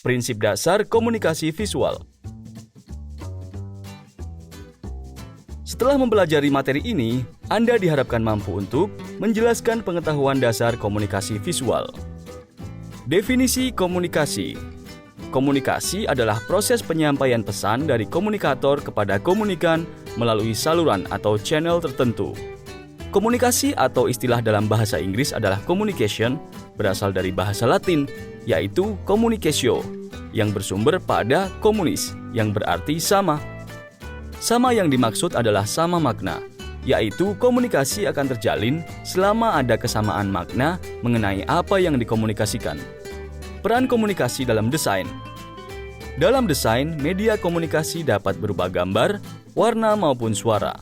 Prinsip dasar komunikasi visual. Setelah mempelajari materi ini, Anda diharapkan mampu untuk menjelaskan pengetahuan dasar komunikasi visual. Definisi komunikasi. Komunikasi adalah proses penyampaian pesan dari komunikator kepada komunikan melalui saluran atau channel tertentu. Komunikasi atau istilah dalam bahasa Inggris adalah communication, berasal dari bahasa Latin, yaitu communicatio, yang bersumber pada communis, yang berarti sama. Sama yang dimaksud adalah sama makna, yaitu komunikasi akan terjalin selama ada kesamaan makna mengenai apa yang dikomunikasikan. Peran komunikasi dalam desain. Dalam desain, media komunikasi dapat berupa gambar, warna maupun suara.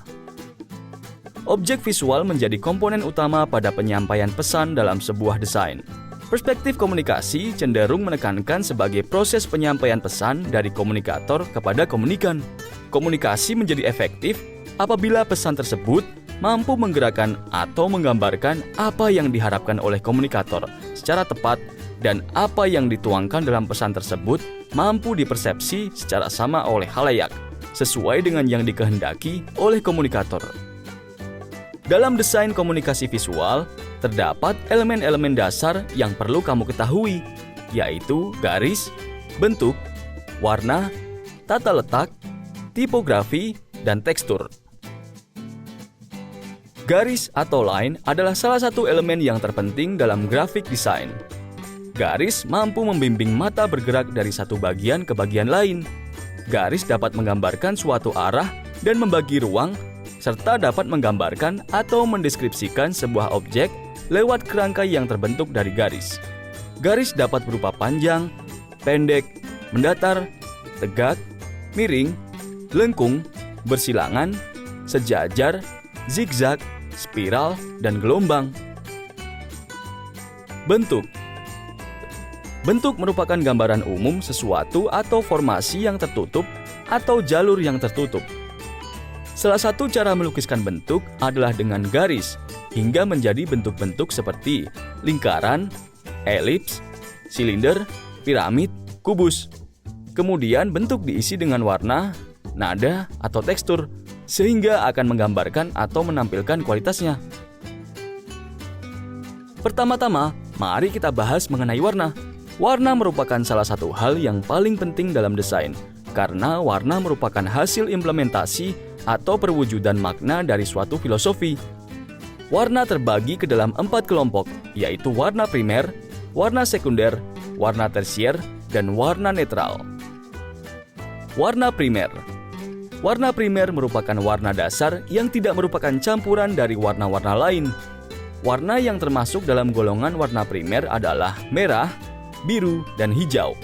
Objek visual menjadi komponen utama pada penyampaian pesan dalam sebuah desain. Perspektif komunikasi cenderung menekankan sebagai proses penyampaian pesan dari komunikator kepada komunikan. Komunikasi menjadi efektif apabila pesan tersebut mampu menggerakkan atau menggambarkan apa yang diharapkan oleh komunikator secara tepat dan apa yang dituangkan dalam pesan tersebut mampu dipersepsi secara sama oleh khalayak, sesuai dengan yang dikehendaki oleh komunikator. Dalam desain komunikasi visual, terdapat elemen-elemen dasar yang perlu kamu ketahui, yaitu garis, bentuk, warna, tata letak, tipografi, dan tekstur. Garis atau line adalah salah satu elemen yang terpenting dalam grafik desain. Garis mampu membimbing mata bergerak dari satu bagian ke bagian lain. Garis dapat menggambarkan suatu arah dan membagi ruang, serta dapat menggambarkan atau mendeskripsikan sebuah objek lewat kerangka yang terbentuk dari garis. Garis dapat berupa panjang, pendek, mendatar, tegak, miring, lengkung, bersilangan, sejajar, zigzag, spiral, dan gelombang. Bentuk. Bentuk merupakan gambaran umum sesuatu atau formasi yang tertutup atau jalur yang tertutup. Salah satu cara melukiskan bentuk adalah dengan garis, hingga menjadi bentuk-bentuk seperti lingkaran, elips, silinder, piramid, kubus. Kemudian bentuk diisi dengan warna, nada, atau tekstur, sehingga akan menggambarkan atau menampilkan kualitasnya. Pertama-tama, mari kita bahas mengenai warna. Warna merupakan salah satu hal yang paling penting dalam desain, karena warna merupakan hasil implementasi atau perwujudan makna dari suatu filosofi. Warna terbagi ke dalam 4 kelompok, yaitu warna primer, warna sekunder, warna tersier, dan warna netral. Warna primer. Warna primer merupakan warna dasar yang tidak merupakan campuran dari warna-warna lain. Warna yang termasuk dalam golongan warna primer adalah merah, biru, dan hijau.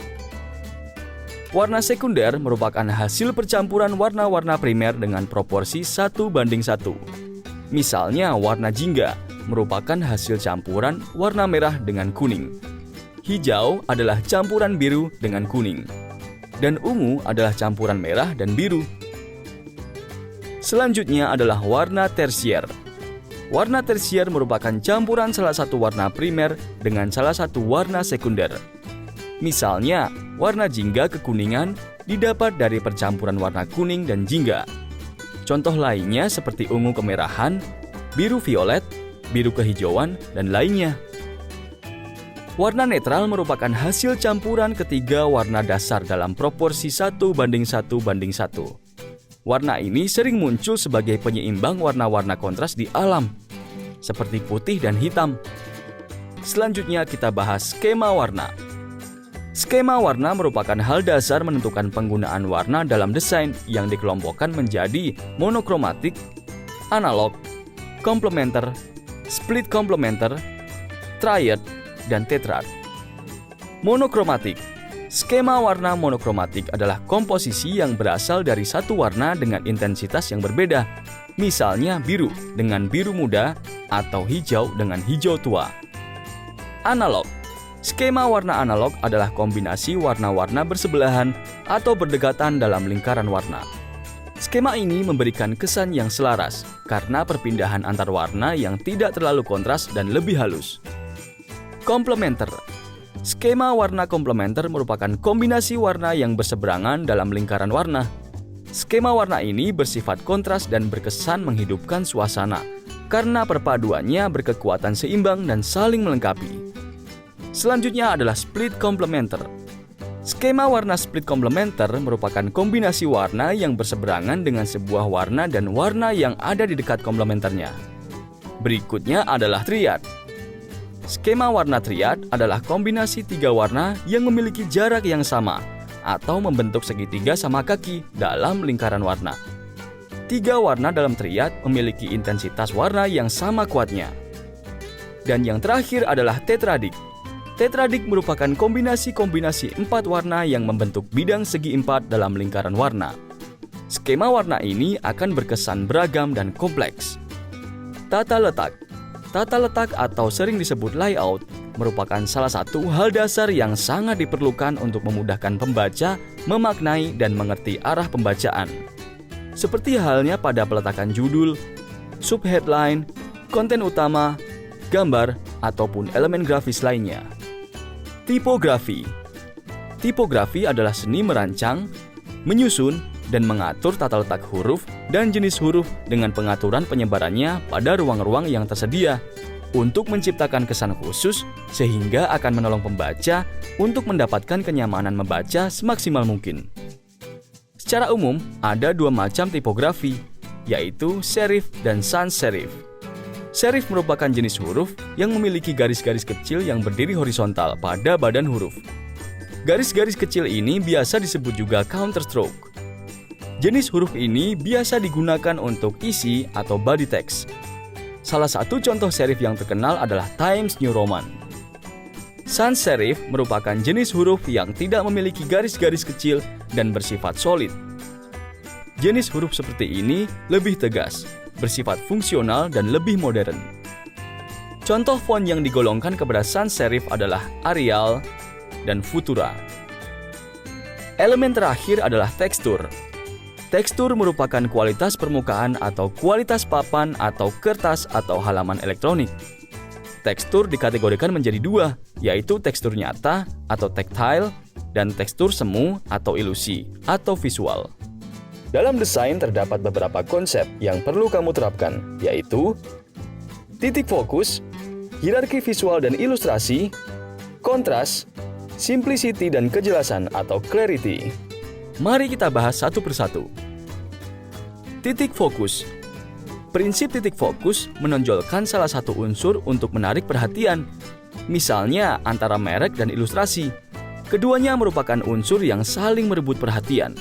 Warna sekunder merupakan hasil percampuran warna-warna primer dengan proporsi 1:1. Misalnya warna jingga merupakan hasil campuran warna merah dengan kuning. Hijau adalah campuran biru dengan kuning. Dan ungu adalah campuran merah dan biru. Selanjutnya adalah warna tersier. Warna tersier merupakan campuran salah satu warna primer dengan salah satu warna sekunder. Misalnya, warna jingga kekuningan didapat dari percampuran warna kuning dan jingga. Contoh lainnya seperti ungu kemerahan, biru violet, biru kehijauan, dan lainnya. Warna netral merupakan hasil campuran ketiga warna dasar dalam proporsi 1:1:1. Warna ini sering muncul sebagai penyeimbang warna-warna kontras di alam, seperti putih dan hitam. Selanjutnya kita bahas skema warna. Skema warna merupakan hal dasar menentukan penggunaan warna dalam desain yang dikelompokkan menjadi monokromatik, analog, komplementer, split komplementer, triad, dan tetrad. Monokromatik. Skema warna monokromatik adalah komposisi yang berasal dari satu warna dengan intensitas yang berbeda. Misalnya biru dengan biru muda atau hijau dengan hijau tua. Analog. Skema warna analog adalah kombinasi warna-warna bersebelahan atau berdekatan dalam lingkaran warna. Skema ini memberikan kesan yang selaras karena perpindahan antar warna yang tidak terlalu kontras dan lebih halus. Komplementer. Skema warna komplementer merupakan kombinasi warna yang berseberangan dalam lingkaran warna. Skema warna ini bersifat kontras dan berkesan menghidupkan suasana karena perpaduannya berkekuatan seimbang dan saling melengkapi. Selanjutnya adalah split komplementer. Skema warna split komplementer merupakan kombinasi warna yang berseberangan dengan sebuah warna dan warna yang ada di dekat komplementernya. Berikutnya adalah triad. Skema warna triad adalah kombinasi 3 warna yang memiliki jarak yang sama atau membentuk segitiga sama kaki dalam lingkaran warna. 3 warna dalam triad memiliki intensitas warna yang sama kuatnya. Dan yang terakhir adalah tetradik. Tetradik merupakan kombinasi-kombinasi 4 warna yang membentuk bidang segi 4 dalam lingkaran warna. Skema warna ini akan berkesan beragam dan kompleks. Tata letak. Tata letak atau sering disebut layout merupakan salah satu hal dasar yang sangat diperlukan untuk memudahkan pembaca memaknai dan mengerti arah pembacaan. Seperti halnya pada peletakan judul, subheadline, konten utama, gambar, ataupun elemen grafis lainnya. Tipografi. Tipografi adalah seni merancang, menyusun, dan mengatur tata letak huruf dan jenis huruf dengan pengaturan penyebarannya pada ruang-ruang yang tersedia untuk menciptakan kesan khusus sehingga akan menolong pembaca untuk mendapatkan kenyamanan membaca semaksimal mungkin. Secara umum, ada 2 macam tipografi, yaitu serif dan sans serif. Serif merupakan jenis huruf yang memiliki garis-garis kecil yang berdiri horizontal pada badan huruf. Garis-garis kecil ini biasa disebut juga counterstroke. Jenis huruf ini biasa digunakan untuk isi atau body text. Salah satu contoh serif yang terkenal adalah Times New Roman. Sans serif merupakan jenis huruf yang tidak memiliki garis-garis kecil dan bersifat solid. Jenis huruf seperti ini lebih tegas, bersifat fungsional dan lebih modern. Contoh font yang digolongkan kepada sans serif adalah Arial dan Futura. Elemen terakhir adalah tekstur. Tekstur merupakan kualitas permukaan atau kualitas papan atau kertas atau halaman elektronik. Tekstur dikategorikan menjadi 2, yaitu tekstur nyata atau tactile dan tekstur semu atau ilusi atau visual. Dalam desain terdapat beberapa konsep yang perlu kamu terapkan, yaitu titik fokus, hierarki visual dan ilustrasi, kontras, simplicity dan kejelasan atau clarity. Mari kita bahas satu persatu. Titik fokus. Prinsip titik fokus menonjolkan salah satu unsur untuk menarik perhatian, misalnya antara merek dan ilustrasi. Keduanya merupakan unsur yang saling merebut perhatian.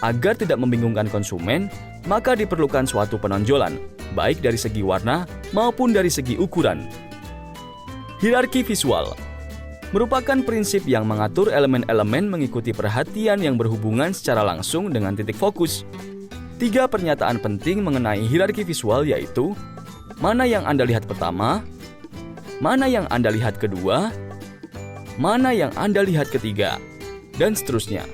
Agar tidak membingungkan konsumen, maka diperlukan suatu penonjolan, baik dari segi warna maupun dari segi ukuran. Hierarki visual merupakan prinsip yang mengatur elemen-elemen mengikuti perhatian yang berhubungan secara langsung dengan titik fokus. 3 pernyataan penting mengenai hierarki visual yaitu mana yang Anda lihat pertama, mana yang Anda lihat kedua, mana yang Anda lihat ketiga, dan seterusnya.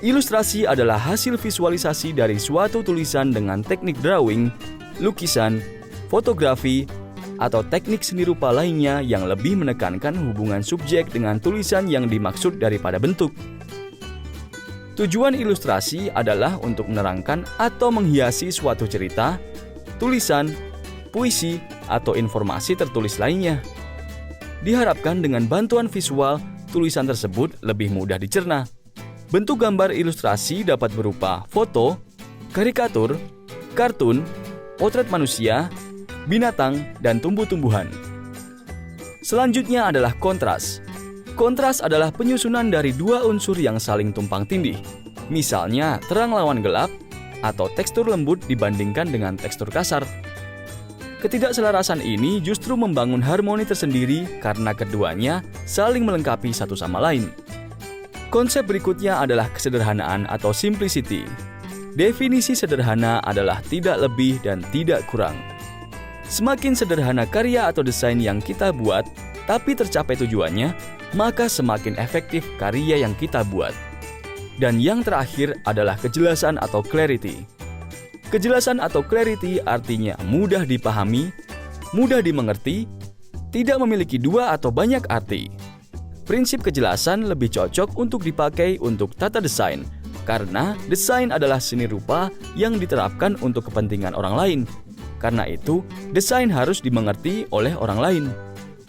Ilustrasi adalah hasil visualisasi dari suatu tulisan dengan teknik drawing, lukisan, fotografi, atau teknik seni rupa lainnya yang lebih menekankan hubungan subjek dengan tulisan yang dimaksud daripada bentuk. Tujuan ilustrasi adalah untuk menerangkan atau menghiasi suatu cerita, tulisan, puisi, atau informasi tertulis lainnya. Diharapkan dengan bantuan visual, tulisan tersebut lebih mudah dicerna. Bentuk gambar ilustrasi dapat berupa foto, karikatur, kartun, potret manusia, binatang, dan tumbuh-tumbuhan. Selanjutnya adalah kontras. Kontras adalah penyusunan dari 2 unsur yang saling tumpang tindih. Misalnya terang lawan gelap atau tekstur lembut dibandingkan dengan tekstur kasar. Ketidakselarasan ini justru membangun harmoni tersendiri karena keduanya saling melengkapi satu sama lain. Konsep berikutnya adalah kesederhanaan atau simplicity. Definisi sederhana adalah tidak lebih dan tidak kurang. Semakin sederhana karya atau desain yang kita buat, tapi tercapai tujuannya, maka semakin efektif karya yang kita buat. Dan yang terakhir adalah kejelasan atau clarity. Kejelasan atau clarity artinya mudah dipahami, mudah dimengerti, tidak memiliki 2 atau banyak arti. Prinsip kejelasan lebih cocok untuk dipakai untuk tata desain, karena desain adalah seni rupa yang diterapkan untuk kepentingan orang lain. Karena itu, desain harus dimengerti oleh orang lain.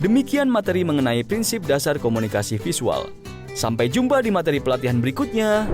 Demikian materi mengenai prinsip dasar komunikasi visual. Sampai jumpa di materi pelatihan berikutnya.